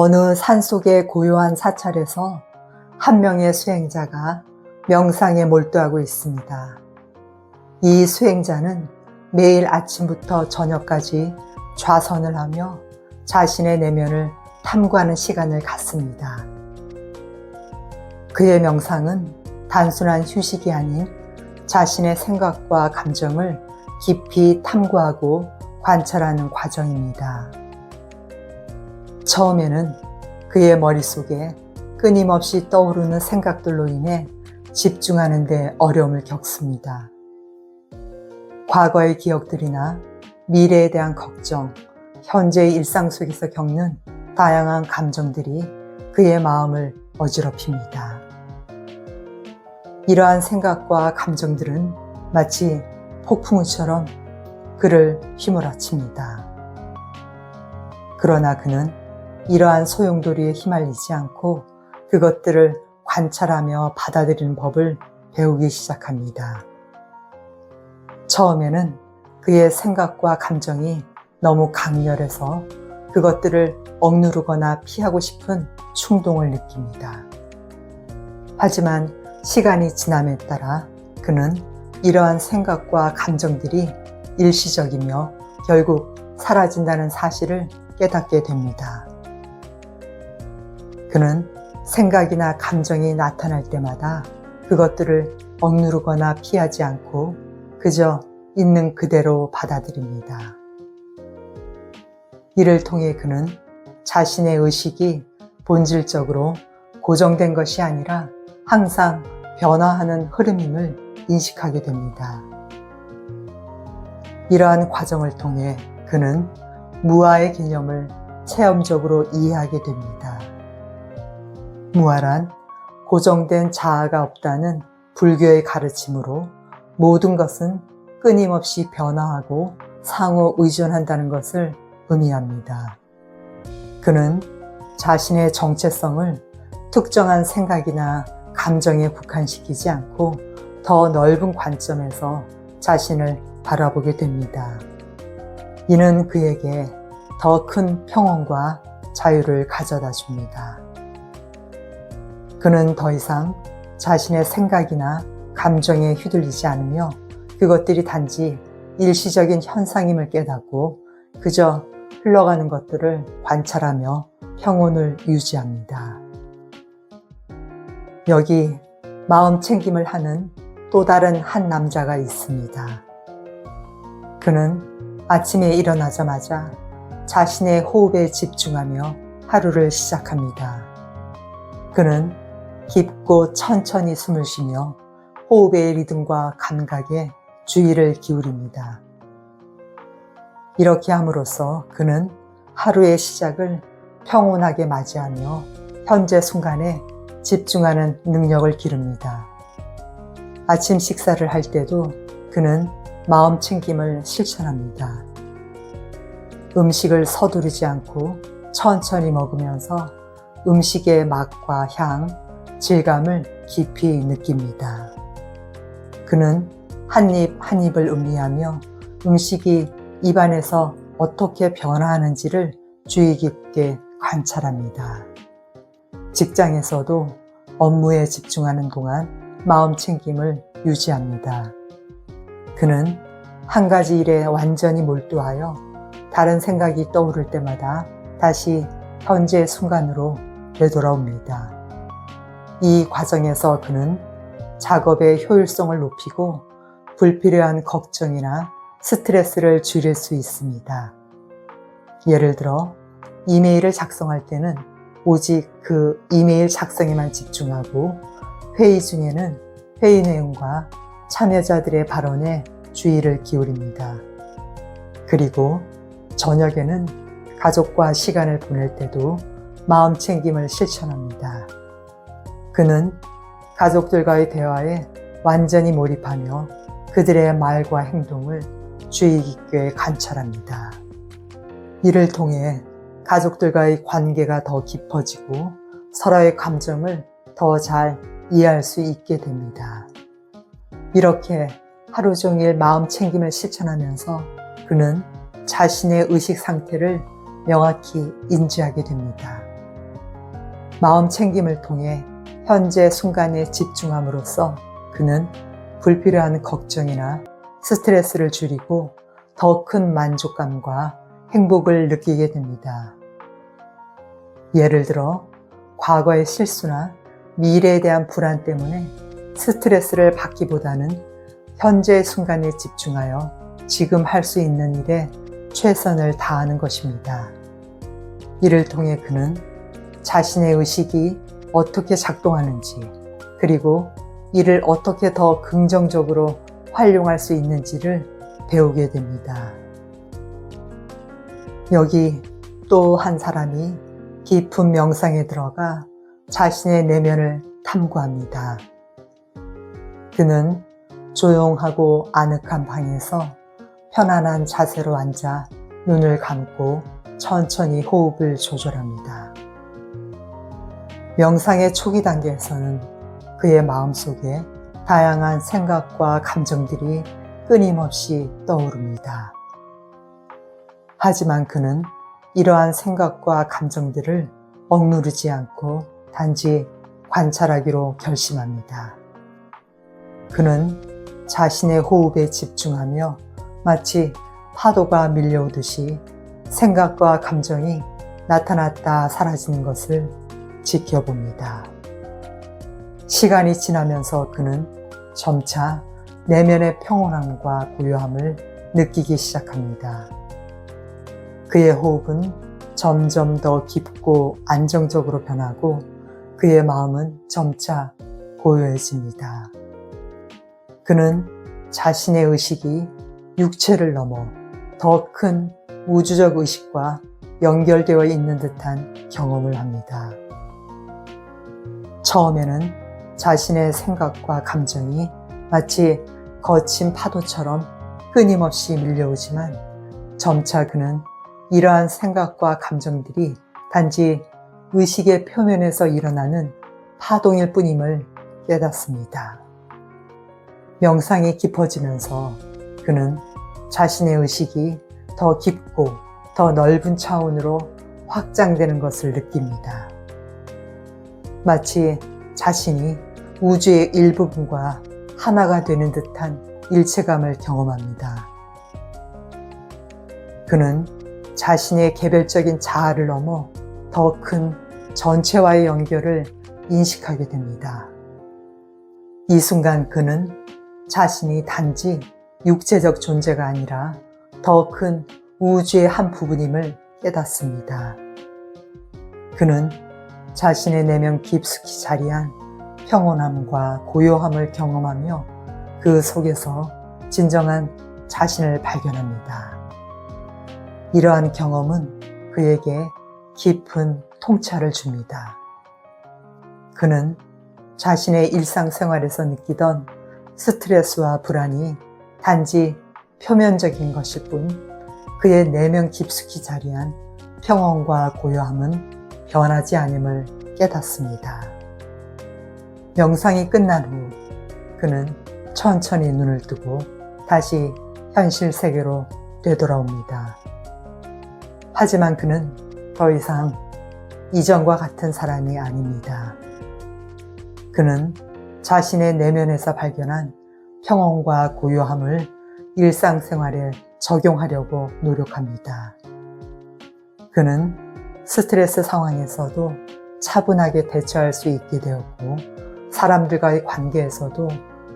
어느 산속의 고요한 사찰에서 한 명의 수행자가 명상에 몰두하고 있습니다. 이 수행자는 매일 아침부터 저녁까지 좌선을 하며 자신의 내면을 탐구하는 시간을 갖습니다. 그의 명상은 단순한 휴식이 아닌 자신의 생각과 감정을 깊이 탐구하고 관찰하는 과정입니다. 처음에는 그의 머릿속에 끊임없이 떠오르는 생각들로 인해 집중하는 데 어려움을 겪습니다. 과거의 기억들이나 미래에 대한 걱정, 현재의 일상 속에서 겪는 다양한 감정들이 그의 마음을 어지럽힙니다. 이러한 생각과 감정들은 마치 폭풍우처럼 그를 휘몰아칩니다. 그러나 그는 이러한 소용돌이에 휘말리지 않고 그것들을 관찰하며 받아들이는 법을 배우기 시작합니다. 처음에는 그의 생각과 감정이 너무 강렬해서 그것들을 억누르거나 피하고 싶은 충동을 느낍니다. 하지만 시간이 지남에 따라 그는 이러한 생각과 감정들이 일시적이며 결국 사라진다는 사실을 깨닫게 됩니다. 그는 생각이나 감정이 나타날 때마다 그것들을 억누르거나 피하지 않고 그저 있는 그대로 받아들입니다. 이를 통해 그는 자신의 의식이 본질적으로 고정된 것이 아니라 항상 변화하는 흐름임을 인식하게 됩니다. 이러한 과정을 통해 그는 무아의 개념을 체험적으로 이해하게 됩니다. 무아란 고정된 자아가 없다는 불교의 가르침으로 모든 것은 끊임없이 변화하고 상호 의존한다는 것을 의미합니다. 그는 자신의 정체성을 특정한 생각이나 감정에 국한시키지 않고 더 넓은 관점에서 자신을 바라보게 됩니다. 이는 그에게 더 큰 평온과 자유를 가져다 줍니다. 그는 더 이상 자신의 생각이나 감정에 휘둘리지 않으며 그것들이 단지 일시적인 현상임을 깨닫고 그저 흘러가는 것들을 관찰하며 평온을 유지합니다. 여기 마음 챙김을 하는 또 다른 한 남자가 있습니다. 그는 아침에 일어나자마자 자신의 호흡에 집중하며 하루를 시작합니다. 그는 깊고 천천히 숨을 쉬며 호흡의 리듬과 감각에 주의를 기울입니다. 이렇게 함으로써 그는 하루의 시작을 평온하게 맞이하며 현재 순간에 집중하는 능력을 기릅니다. 아침 식사를 할 때도 그는 마음 챙김을 실천합니다. 음식을 서두르지 않고 천천히 먹으면서 음식의 맛과 향, 질감을 깊이 느낍니다. 그는 한 입 한 입을 음미하며 음식이 입안에서 어떻게 변화하는지를 주의 깊게 관찰합니다. 직장에서도 업무에 집중하는 동안 마음 챙김을 유지합니다. 그는 한 가지 일에 완전히 몰두하여 다른 생각이 떠오를 때마다 다시 현재 순간으로 되돌아옵니다. 이 과정에서 그는 작업의 효율성을 높이고 불필요한 걱정이나 스트레스를 줄일 수 있습니다. 예를 들어 이메일을 작성할 때는 오직 그 이메일 작성에만 집중하고 회의 중에는 회의 내용과 참여자들의 발언에 주의를 기울입니다. 그리고 저녁에는 가족과 시간을 보낼 때도 마음 챙김을 실천합니다. 그는 가족들과의 대화에 완전히 몰입하며 그들의 말과 행동을 주의 깊게 관찰합니다. 이를 통해 가족들과의 관계가 더 깊어지고 서로의 감정을 더 잘 이해할 수 있게 됩니다. 이렇게 하루 종일 마음 챙김을 실천하면서 그는 자신의 의식 상태를 명확히 인지하게 됩니다. 마음 챙김을 통해 현재 순간에 집중함으로써 그는 불필요한 걱정이나 스트레스를 줄이고 더 큰 만족감과 행복을 느끼게 됩니다. 예를 들어 과거의 실수나 미래에 대한 불안 때문에 스트레스를 받기보다는 현재 순간에 집중하여 지금 할 수 있는 일에 최선을 다하는 것입니다. 이를 통해 그는 자신의 의식이 어떻게 작동하는지, 그리고 이를 어떻게 더 긍정적으로 활용할 수 있는지를 배우게 됩니다. 여기 또 한 사람이 깊은 명상에 들어가 자신의 내면을 탐구합니다. 그는 조용하고 아늑한 방에서 편안한 자세로 앉아 눈을 감고 천천히 호흡을 조절합니다. 명상의 초기 단계에서는 그의 마음속에 다양한 생각과 감정들이 끊임없이 떠오릅니다. 하지만 그는 이러한 생각과 감정들을 억누르지 않고 단지 관찰하기로 결심합니다. 그는 자신의 호흡에 집중하며 마치 파도가 밀려오듯이 생각과 감정이 나타났다 사라지는 것을 지켜봅니다. 시간이 지나면서 그는 점차 내면의 평온함과 고요함을 느끼기 시작합니다. 그의 호흡은 점점 더 깊고 안정적으로 변하고 그의 마음은 점차 고요해집니다. 그는 자신의 의식이 육체를 넘어 더 큰 우주적 의식과 연결되어 있는 듯한 경험을 합니다. 처음에는 자신의 생각과 감정이 마치 거친 파도처럼 끊임없이 밀려오지만 점차 그는 이러한 생각과 감정들이 단지 의식의 표면에서 일어나는 파동일 뿐임을 깨닫습니다. 명상이 깊어지면서 그는 자신의 의식이 더 깊고 더 넓은 차원으로 확장되는 것을 느낍니다. 마치 자신이 우주의 일부분과 하나가 되는 듯한 일체감을 경험합니다. 그는 자신의 개별적인 자아를 넘어 더 큰 전체와의 연결을 인식하게 됩니다. 이 순간 그는 자신이 단지 육체적 존재가 아니라 더 큰 우주의 한 부분임을 깨닫습니다. 그는 자신의 내면 깊숙이 자리한 평온함과 고요함을 경험하며 그 속에서 진정한 자신을 발견합니다. 이러한 경험은 그에게 깊은 통찰을 줍니다. 그는 자신의 일상생활에서 느끼던 스트레스와 불안이 단지 표면적인 것일 뿐 그의 내면 깊숙이 자리한 평온과 고요함은 변하지 않음을 깨닫습니다. 명상이 끝난 후 그는 천천히 눈을 뜨고 다시 현실 세계로 되돌아옵니다. 하지만 그는 더 이상 이전과 같은 사람이 아닙니다. 그는 자신의 내면에서 발견한 평온과 고요함을 일상생활에 적용하려고 노력합니다. 그는 스트레스 상황에서도 차분하게 대처할 수 있게 되었고 사람들과의 관계에서도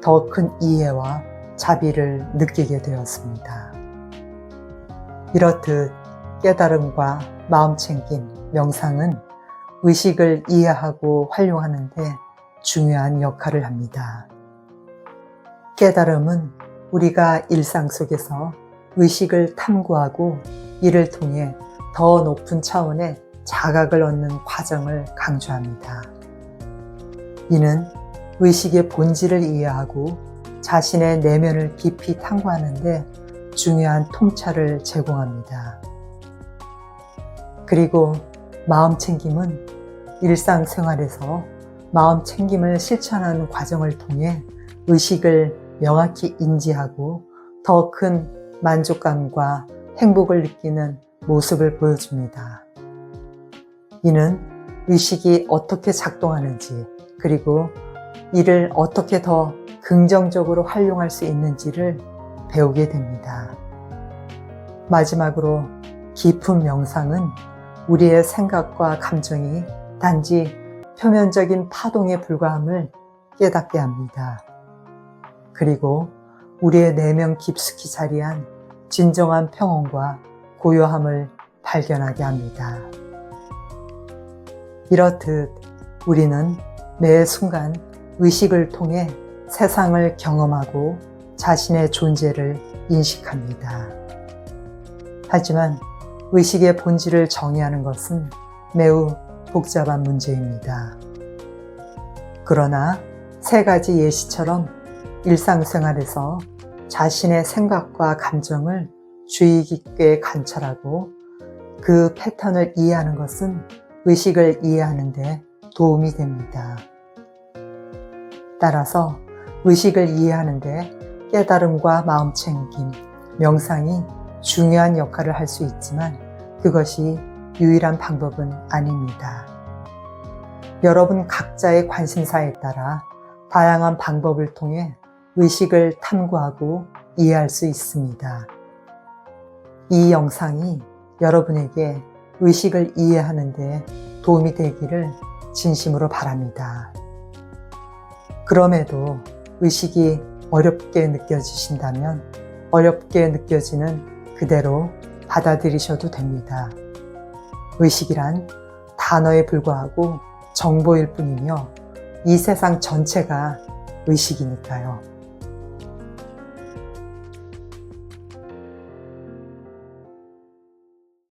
더 큰 이해와 자비를 느끼게 되었습니다. 이렇듯 깨달음과 마음챙김, 명상은 의식을 이해하고 활용하는 데 중요한 역할을 합니다. 깨달음은 우리가 일상 속에서 의식을 탐구하고 이를 통해 더 높은 차원의 자각을 얻는 과정을 강조합니다. 이는 의식의 본질을 이해하고 자신의 내면을 깊이 탐구하는 데 중요한 통찰을 제공합니다. 그리고 마음챙김은 일상생활에서 마음챙김을 실천하는 과정을 통해 의식을 명확히 인지하고 더 큰 만족감과 행복을 느끼는 모습을 보여줍니다. 이는 의식이 어떻게 작동하는지, 그리고 이를 어떻게 더 긍정적으로 활용할 수 있는지를 배우게 됩니다. 마지막으로 깊은 명상은 우리의 생각과 감정이 단지 표면적인 파동에 불과함을 깨닫게 합니다. 그리고 우리의 내면 깊숙이 자리한 진정한 평온과 고요함을 발견하게 합니다. 이렇듯 우리는 매 순간 의식을 통해 세상을 경험하고 자신의 존재를 인식합니다. 하지만 의식의 본질을 정의하는 것은 매우 복잡한 문제입니다. 그러나 세 가지 예시처럼 일상생활에서 자신의 생각과 감정을 주의 깊게 관찰하고 그 패턴을 이해하는 것은 의식을 이해하는 데 도움이 됩니다. 따라서 의식을 이해하는 데 깨달음과 마음챙김, 명상이 중요한 역할을 할 수 있지만 그것이 유일한 방법은 아닙니다. 여러분 각자의 관심사에 따라 다양한 방법을 통해 의식을 탐구하고 이해할 수 있습니다. 이 영상이 여러분에게 의식을 이해하는 데 도움이 되기를 진심으로 바랍니다. 그럼에도 의식이 어렵게 느껴지신다면 어렵게 느껴지는 그대로 받아들이셔도 됩니다. 의식이란 단어에 불과하고 정보일 뿐이며 이 세상 전체가 의식이니까요.